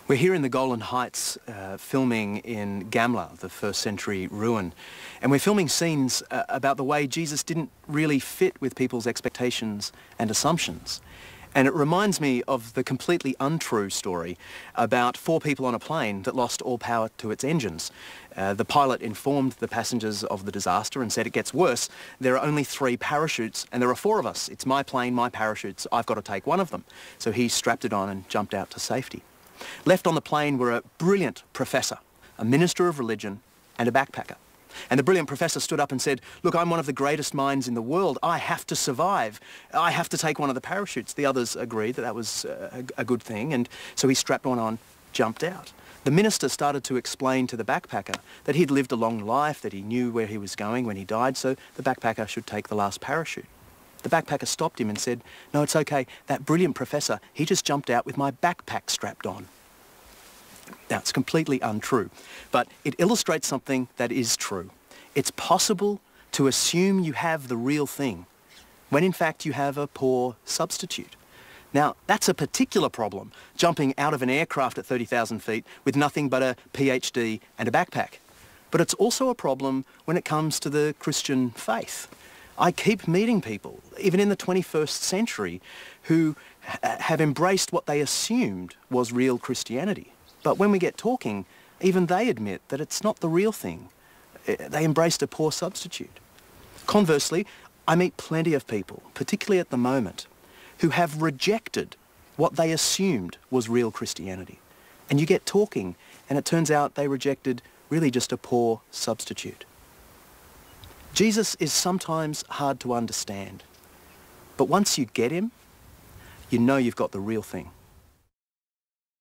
We're here in the Golan Heights filming in Gamla, the first century ruin, and we're filming scenes about the way Jesus didn't really fit with people's expectations and assumptions. And it reminds me of the completely untrue story about 4 people on a plane that lost all power to its engines. The pilot informed the passengers of the disaster and said, "It gets worse. There are only 3 parachutes and there are 4 of us. It's my plane, my parachutes. I've got to take one of them." So he strapped it on and jumped out to safety. Left on the plane were a brilliant professor, a minister of religion, and a backpacker. And the brilliant professor stood up and said, "Look, I'm one of the greatest minds in the world. I have to survive. I have to take one of the parachutes." The others agreed that that was a good thing, and so he strapped one on, jumped out. The minister started to explain to the backpacker that he'd lived a long life, that he knew where he was going when he died, so the backpacker should take the last parachute. The backpacker stopped him and said, "No, it's okay. That brilliant professor, he just jumped out with my backpack strapped on." Now, it's completely untrue, but it illustrates something that is true. It's possible to assume you have the real thing, when in fact you have a poor substitute. Now, that's a particular problem, jumping out of an aircraft at 30,000 feet with nothing but a PhD and a backpack. But it's also a problem when it comes to the Christian faith. I keep meeting people, even in the 21st century, who have embraced what they assumed was real Christianity. But when we get talking, even they admit that it's not the real thing. They embraced a poor substitute. Conversely, I meet plenty of people, particularly at the moment, who have rejected what they assumed was real Christianity. And you get talking, and it turns out they rejected really just a poor substitute. Jesus is sometimes hard to understand, but once you get him, you know you've got the real thing.